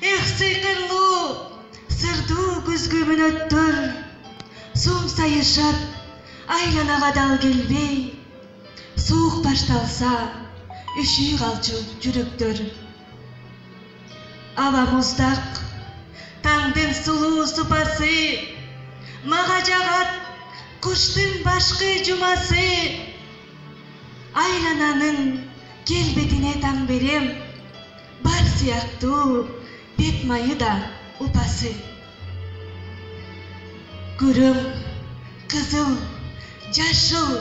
Эх, сыйкырлуу, сырдуу көзгөмөн өттөр, соң сайышат, айланага дал келбей, суук башталса, үшүй калчу жүрөктөр. Аба муздак, таңдын сулуу супасы, мага жагат куштун башкы жумасы. Айлананын келбетине таң берем, бар сыяктуу бет майы да упасы. Көрөм кызыл, жашыл,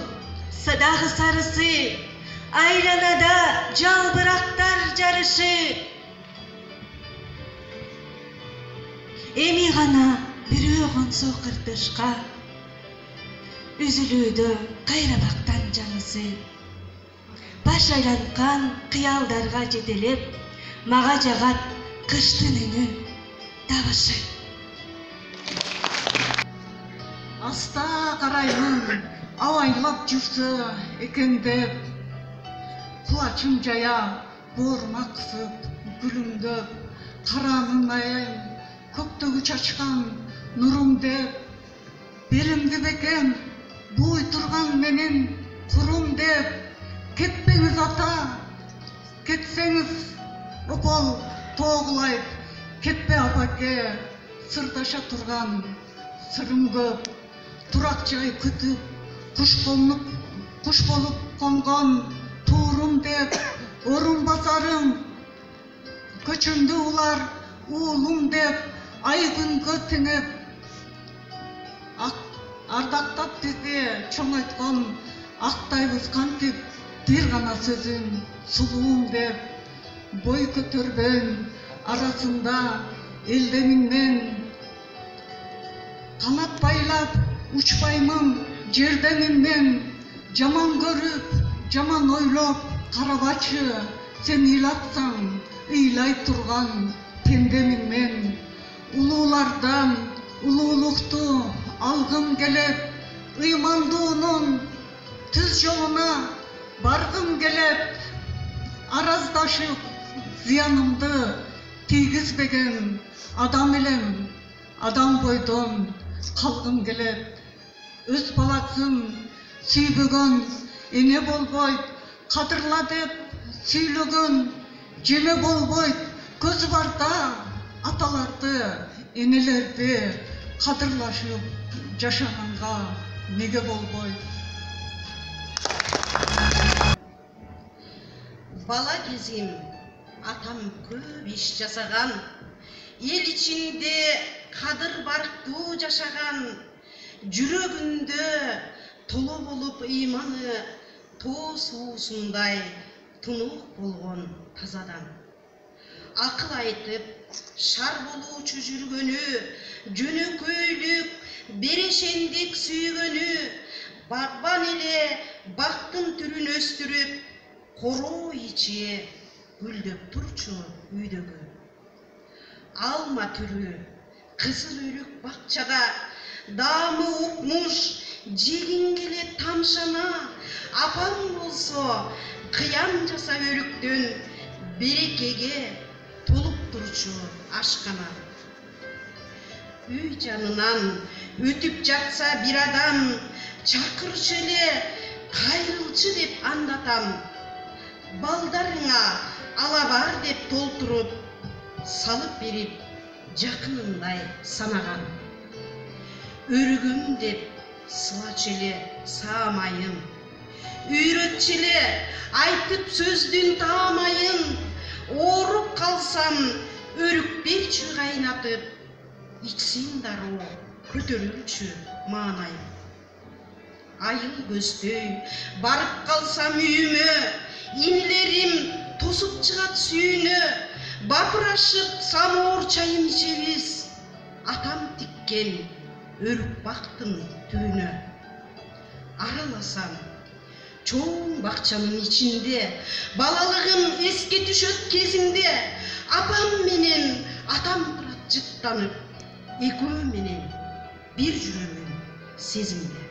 дагы сарысы, айланада жалбырактар жарышы. Эми гана бирөө консо кыртышка, үзүлүүдө кайрабактан жаңысы. Баш айланткан кыялдарга жетелеп, мага жагат кыштын үнү табышы. Аста караймын, авайлап жүрсө экен деп, кулачым жая, боорум аксып, гүлүмдөп, каранын айым, көктөгү чачкан нурум деп, белимди бекем, буй турган менин курум деп, кетпеңиз ата, кетсеңиз опол тоогулайт, кетпе апаке, сырдаша турган сырым көп, турак жай күтүп, куш болуп конгон туурум деп, орун басарым, көчүмдү улар уулум деп, ай күнгө теңеп, ардактап бизди чоң айткан актайбыз кантип, бир гана сөзүн сулуум деп, бой көтөргөн арасында элдемиңмен канат байлап учпаймын жердемиңмен, жаман көрүп, жаман ойлоп карабачы, сен ыйлатсаң ыйлай турган пендемиңмен. Улуулардан улуулукту алгым келет, ыймандуунун түз жолуна баргым келет, араздашып зыянымды тийгизбеген адам элем, адам бойдон калгым келет. Өз баласын сүйбөгөн эне болбойт, кадырла деп сүйлөгөн жеме болбойт. Көзү барда аталарды, энелерди кадырлашып жашаганга неге болбойт? Бала кезим атам көп иш жасаган, эл ичинде кадыр барктуу жашаган, жүрөгүндө толо болуп ыйманы тоо суусундай тунук болгон тазадан. Акыл айтып, шар болуучу жүргөнү, жөнөкөйлүк, берешендик сүйгөнү, багбан эле бактын түрүн өстүрүп, короо ичи гүлдөп турчу үйдөгү. Алма түрү, кызыл өрүк бакчада, даамы укмуш, жегин келет тамшана, апаң болсо кыян жаса өрүктөн, берекеге толуп турчу ашкана. Үй жанынан өтүп жатса бир адам, чакырчу эле кайрылчы деп андатам. Балдарыңа ала бар деп толтуруп, салып берип жакынындай санаган. Өрүгүм деп сылачу эле саамайын, үйрөтчү эле айтып сөздүн таамайын. Ооруп калсам өрүк берчү кайнатып, ичсин дароо көтөрүлчү маанайым. Айыл көздөй барып калсам үйүмө, инилерим тосуп чыгат сүйүнө, бапырашып самоор чайын ичебиз, атам тиккен өрүк бактын түбүнө. Араласам чоң бакчанын ичинде, балалыгым эске түшөт кезимде, апам менен атам турат жыттанып, экөө менен бир жүрөмүн сезимде.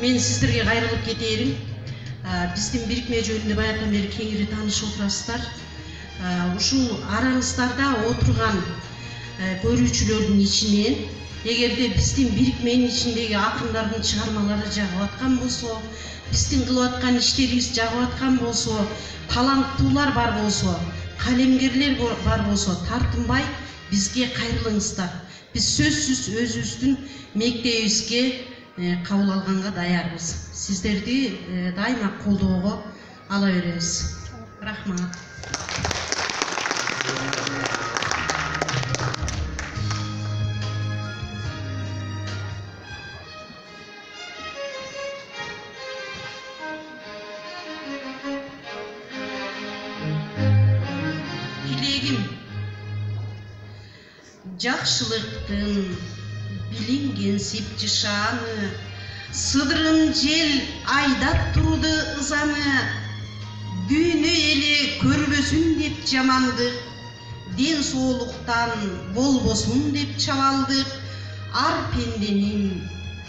Мен сіздерге қайрылып кетерім. Біздің бірікме жөнінде баяғыдан бері кеңірі танышып отырсыздар. Ушул араңыздарда отырған көрүүчүлөрдүн ичинен эгерде биздин бирикменин ичиндеги акындардын чыгармалары жагып аткан болсо, биздин кылып аткан иштерибиз жагып аткан болсо, таланттуулар бар болсо, калемгерлер бар болсо, тартынбай бизге кайрылыңыздар. Биз сөзсүз өзүбүздүн мектебибизге кабыл алганга даярбыз. Сиздерди дайыма колдоого ала беребиз. Рахмат. Жакшылыктын билинген сипчи шаны, сыдырын жел айдап туруду ызаны, дүйнө эли көрбөсүн деп жамандык, ден соолуктан болбосун деп чабалдык, ар пенденин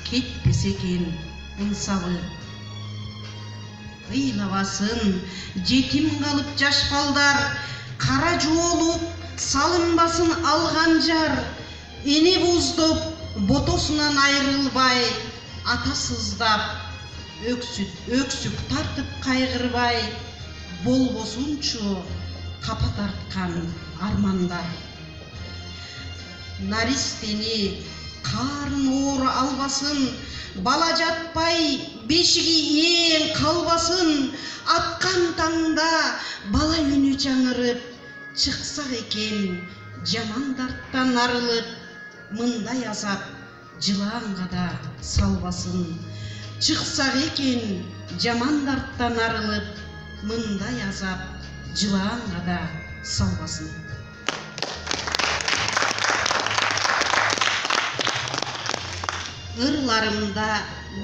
кетпесе экен ынсабы. Ыйлабасын жетим калып жаш балдар, кара жоолуп салынбасын алган жар, эне боздоп ботосунан айрылбай, атасыздап өксүк тартып кайгырбай, болбосунчу капа тарткан армандар. наристени карын оор албасын, бала жатпай бешиги эң калбасын, аткан таңда бала үнү жаңырып, чыксак экен жамандарттан арылып, мындай азап жылаанга да салбасын. Чыксак экен жамандарттан арылып, мындай азап жылаанга да салбасын. Ырларымда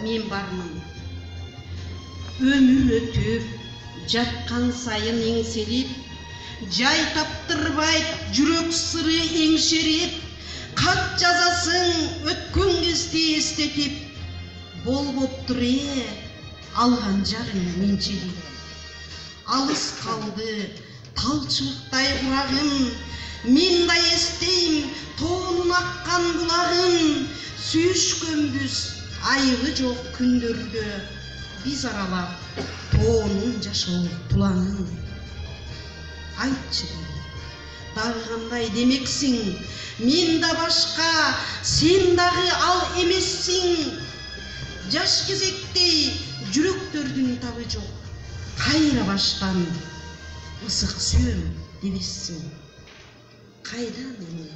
мен бармын. Өмүр өтүп, жаткан сайын эңселип, жай таптырбайт жүрөк сыры эңшерип, кат жазасың өткөн кезде эстетип, болбоптур алган жарың менчелип. Алыс калды талчыбыктай курагым, мен да эстейм тоонун аккан булагын, сүйүшкөнбүз айыбы жок күндөрдө, биз аралап тоонун жашоо тулаңын. Айтчы, дагы кандай демексиң, мен да башка, сен дагы ал эмессиң. Жаш кезектей жүрөктөрдүн табы жок, кайра баштан ысык сүйөм дебессиң. Кайдан эми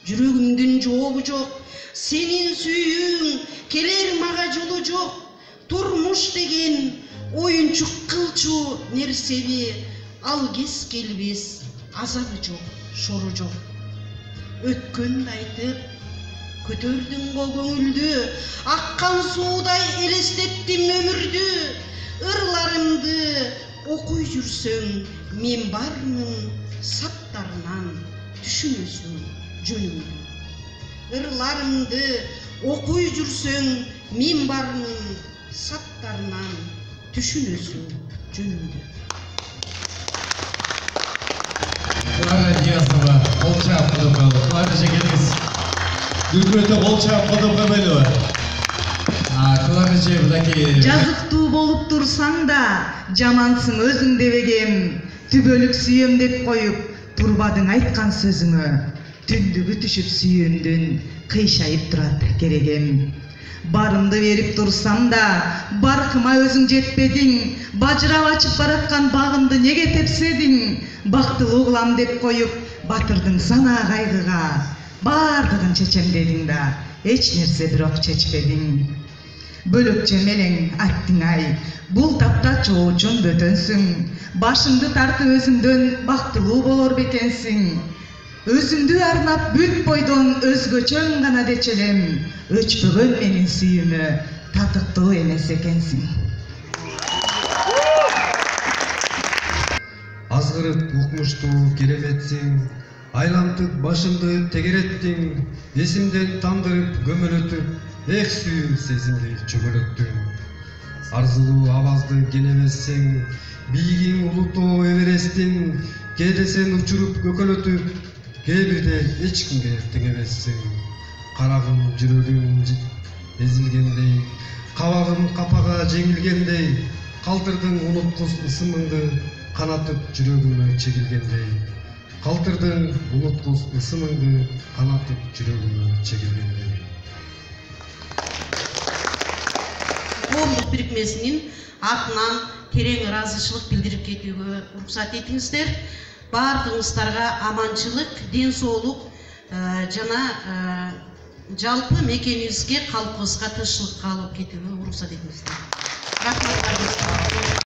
жүрөгүмдүн жообу жок, сенин сүйүүң келер мага жолу жок. Турмуш деген оюнчук кылчу нерсеби, ал кез келбес азабы жок, шору жок. Өткөндү айтып көтөрдүң го көңүлдү, аккан суудай элестеттим өмүрдү. Ырларымды окуй жүрсөң, мен бармын саптарынан түшүнөсүң жөнүмдү. Ырларымды окуй жүрсөң, мен бармын саптарынан түшүнөсүң жөнүмдү. Клара Диасова, Олчап Кудупел. Клара жеңгеңиз дүркүрөтө Олчап Кудупел. Клара же мынакей Жазыктуу болуп турсаң да, жамансың өзүң дебегем. Түбөлүк сүйөм деп коюп, турбадың айткан сөзүңө. Түндүгү түшүп сүйүүмдүн кыйшайып турат керегем. Барымды берип турсам да, баркыма өзүң жетпедиң. Бажырап ачып бараткан багымды неге тепседиң? Бактылуу кылам деп коюп, батырдың сана кайгыга. Бардыгын чечем дедиң да, эч нерсе бирок чечпедиң. Бөлөкчө мелең айттың ай, бул тапта чоочун бөтөнсүң. Башыңды тартып өзүңдөн бактылуу болор бекенсиң. Өзүмдү арнап бүт бойдон өзгөчөң гана дечелем. Өчпөгөн менин сүйүүмө татыктуу эмес экенсиң. Азгырып укмуштуу кереметсиң, айлантып башымды тегереттиң, эсимден тандырып көмөлөтүп, эх сүйүү сезимди чөгөлөттүң. Арзулуу абазды кенемессиң, бийигиң улутоо эверестиң, кээде сен учуруп көкөлөтүп, кээ бирде эч кимге тең эмессиң. Карагым жүрөгүм эзилгендей, кабагым капага жеңилгендей, калтырдың унуткус ысымыңды канатып жүрөгүмө чегилгендей. Калтырдың унуткус ысымыңды канатып жүрөгүмө чегилгендей. Коомдук бирикмесинин атынан терең ыраазычылык билдирип кетүүгө уруксат этиңиздер. Бардыгыңыздарга аманчылык, ден соолук жана жалпы мекенибизге, калкыбызга тынччылыкка алып кетүүгө уруксат этиңиздер. Рахмат.